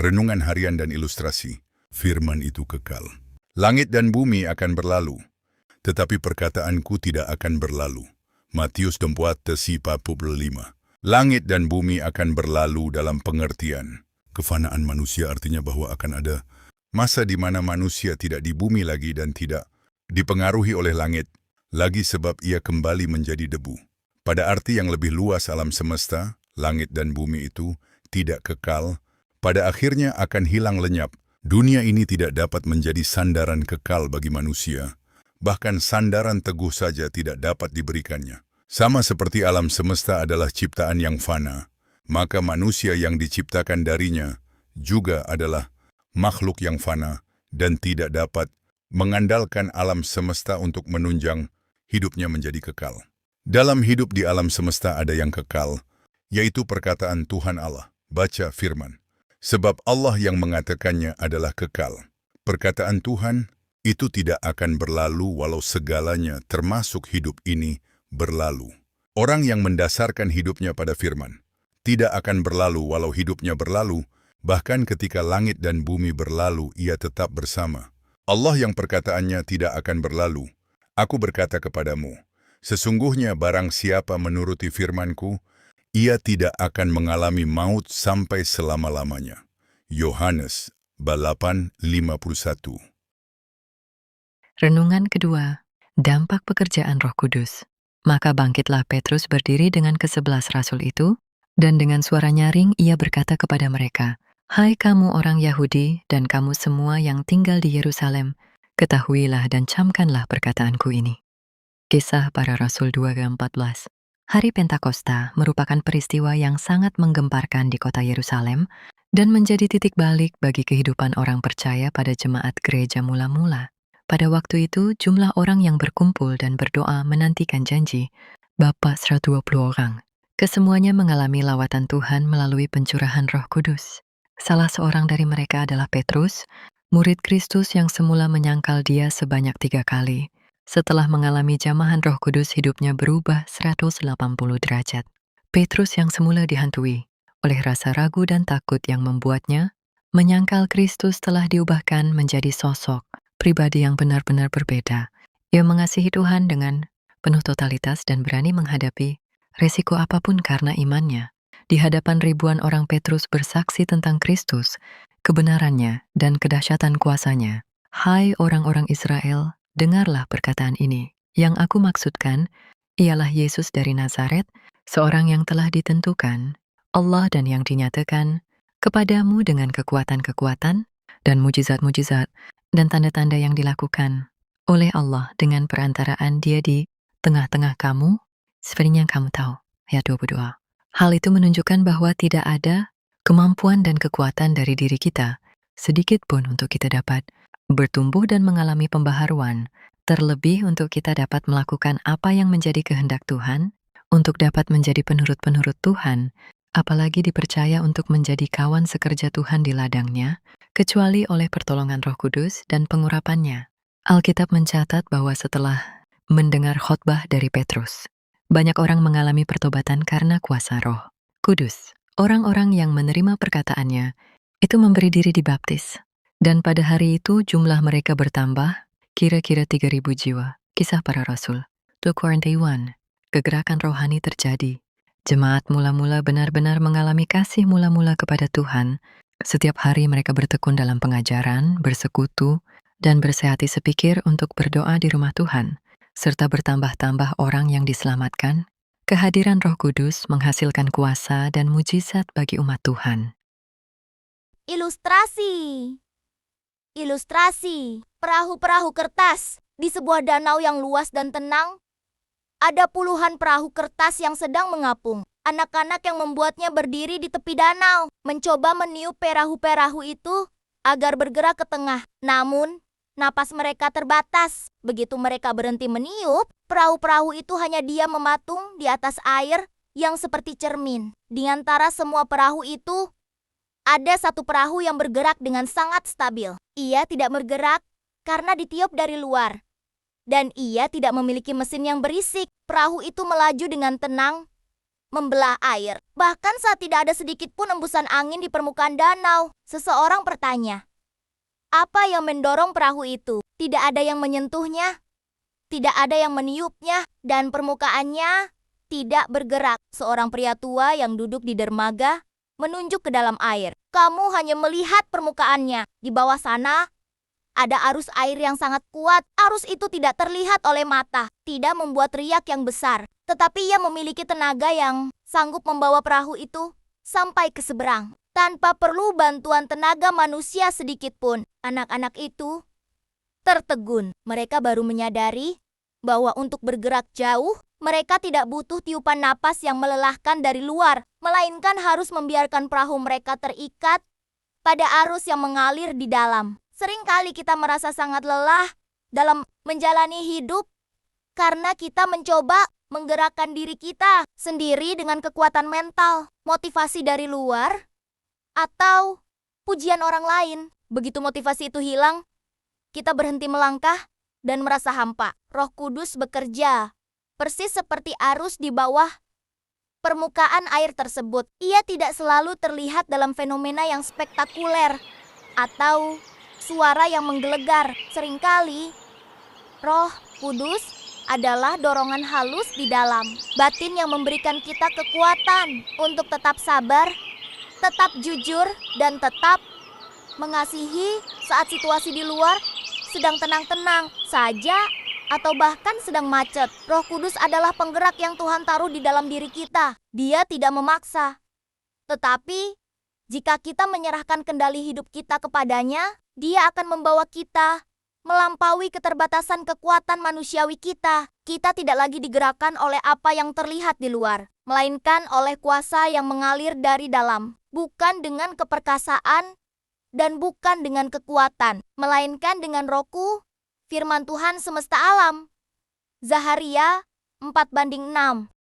Renungan harian dan ilustrasi. Firman itu kekal. Langit dan bumi akan berlalu, tetapi perkataanku tidak akan berlalu. Matius 4:45. Langit dan bumi akan berlalu dalam pengertian. Kefanaan manusia artinya bahwa akan ada masa di mana manusia tidak di bumi lagi dan tidak dipengaruhi oleh langit lagi sebab ia kembali menjadi debu. Pada arti yang lebih luas alam semesta, langit dan bumi itu tidak kekal, pada akhirnya akan hilang lenyap. Dunia ini tidak dapat menjadi sandaran kekal bagi manusia, bahkan sandaran teguh saja tidak dapat diberikannya. Sama seperti alam semesta adalah ciptaan yang fana, maka manusia yang diciptakan darinya juga adalah makhluk yang fana dan tidak dapat mengandalkan alam semesta untuk menunjang hidupnya menjadi kekal. Dalam hidup di alam semesta ada yang kekal, yaitu perkataan Tuhan Allah. Baca firman. Sebab Allah yang mengatakannya adalah kekal. Perkataan Tuhan itu tidak akan berlalu walau segalanya termasuk hidup ini berlalu. Orang yang mendasarkan hidupnya pada firman tidak akan berlalu walau hidupnya berlalu, bahkan ketika langit dan bumi berlalu ia tetap bersama. Allah yang perkataannya tidak akan berlalu. Aku berkata kepadamu, sesungguhnya barang siapa menuruti firmanku, ia tidak akan mengalami maut sampai selama-lamanya. Yohanes 8:51. Renungan kedua, dampak pekerjaan Roh Kudus. Maka bangkitlah Petrus berdiri dengan ke-11 rasul itu, dan dengan suara nyaring ia berkata kepada mereka, "Hai kamu orang Yahudi dan kamu semua yang tinggal di Yerusalem, ketahuilah dan camkanlah perkataanku ini." Kisah Para Rasul 2:14. Hari Pentakosta merupakan peristiwa yang sangat menggemparkan di kota Yerusalem dan menjadi titik balik bagi kehidupan orang percaya pada jemaat gereja mula-mula. Pada waktu itu, jumlah orang yang berkumpul dan berdoa menantikan janji Bapa 120 orang. Kesemuanya mengalami lawatan Tuhan melalui pencurahan Roh Kudus. Salah seorang dari mereka adalah Petrus, murid Kristus yang semula menyangkal dia sebanyak 3 kali. Setelah mengalami jamahan Roh Kudus, hidupnya berubah 180 derajat. Petrus yang semula dihantui oleh rasa ragu dan takut yang membuatnya menyangkal Kristus telah diubahkan menjadi sosok pribadi yang benar-benar berbeda. Ia mengasihi Tuhan dengan penuh totalitas dan berani menghadapi resiko apapun karena imannya. Di hadapan ribuan orang, Petrus bersaksi tentang Kristus, kebenarannya, dan kedahsyatan kuasanya. Hai orang-orang Israel, dengarlah perkataan ini. Yang aku maksudkan ialah Yesus dari Nazaret, seorang yang telah ditentukan Allah dan yang dinyatakan kepadamu dengan kekuatan-kekuatan dan mujizat-mujizat dan tanda-tanda yang dilakukan oleh Allah dengan perantaraan Dia di tengah-tengah kamu, seperti yang kamu tahu. Ayat 22. Hal itu menunjukkan bahwa tidak ada kemampuan dan kekuatan dari diri kita sedikit pun untuk kita dapat bertumbuh dan mengalami pembaharuan, terlebih untuk kita dapat melakukan apa yang menjadi kehendak Tuhan, untuk dapat menjadi penurut-penurut Tuhan, apalagi dipercaya untuk menjadi kawan sekerja Tuhan di ladangnya, kecuali oleh pertolongan Roh Kudus dan pengurapannya. Alkitab mencatat bahwa setelah mendengar khotbah dari Petrus, banyak orang mengalami pertobatan karena kuasa Roh Kudus. Orang-orang yang menerima perkataannya itu memberi diri dibaptis. Dan pada hari itu jumlah mereka bertambah, kira-kira 3.000 jiwa. Kisah Para Rasul 2:41. Kegerakan rohani terjadi. Jemaat mula-mula benar-benar mengalami kasih mula-mula kepada Tuhan. Setiap hari mereka bertekun dalam pengajaran, bersekutu, dan bersehati sepikir untuk berdoa di rumah Tuhan, serta bertambah-tambah orang yang diselamatkan. Kehadiran Roh Kudus menghasilkan kuasa dan mujizat bagi umat Tuhan. Ilustrasi, perahu-perahu kertas. Di sebuah danau yang luas dan tenang, ada puluhan perahu kertas yang sedang mengapung. Anak-anak yang membuatnya berdiri di tepi danau, mencoba meniup perahu-perahu itu agar bergerak ke tengah. Namun, napas mereka terbatas. Begitu mereka berhenti meniup, perahu-perahu itu hanya diam mematung di atas air yang seperti cermin. Di antara semua perahu itu, ada satu perahu yang bergerak dengan sangat stabil. Ia tidak bergerak karena ditiup dari luar. Dan ia tidak memiliki mesin yang berisik. Perahu itu melaju dengan tenang membelah air. Bahkan saat tidak ada sedikit pun embusan angin di permukaan danau, seseorang bertanya, apa yang mendorong perahu itu? Tidak ada yang menyentuhnya, tidak ada yang meniupnya, dan permukaannya tidak bergerak. Seorang pria tua yang duduk di dermaga menunjuk ke dalam air. Kamu hanya melihat permukaannya. Di bawah sana ada arus air yang sangat kuat. Arus itu tidak terlihat oleh mata, tidak membuat riak yang besar. Tetapi ia memiliki tenaga yang sanggup membawa perahu itu sampai ke seberang. Tanpa perlu bantuan tenaga manusia sedikit pun. Anak-anak itu tertegun. Mereka baru menyadari bahwa untuk bergerak jauh, mereka tidak butuh tiupan napas yang melelahkan dari luar, melainkan harus membiarkan perahu mereka terikat pada arus yang mengalir di dalam. Seringkali kita merasa sangat lelah dalam menjalani hidup karena kita mencoba menggerakkan diri kita sendiri dengan kekuatan mental, motivasi dari luar, atau pujian orang lain. Begitu motivasi itu hilang, kita berhenti melangkah dan merasa hampa. Roh Kudus bekerja persis seperti arus di bawah permukaan air tersebut. Ia tidak selalu terlihat dalam fenomena yang spektakuler atau suara yang menggelegar. Seringkali, Roh Kudus adalah dorongan halus di dalam batin yang memberikan kita kekuatan untuk tetap sabar, tetap jujur, dan tetap mengasihi saat situasi di luar sedang tenang-tenang saja atau bahkan sedang macet. Roh Kudus adalah penggerak yang Tuhan taruh di dalam diri kita. Dia tidak memaksa. Tetapi, jika kita menyerahkan kendali hidup kita kepadanya, Dia akan membawa kita melampaui keterbatasan kekuatan manusiawi kita. Kita tidak lagi digerakkan oleh apa yang terlihat di luar, melainkan oleh kuasa yang mengalir dari dalam. Bukan dengan keperkasaan dan bukan dengan kekuatan, melainkan dengan Rohku, firman Tuhan semesta alam. Zaharia 4:6.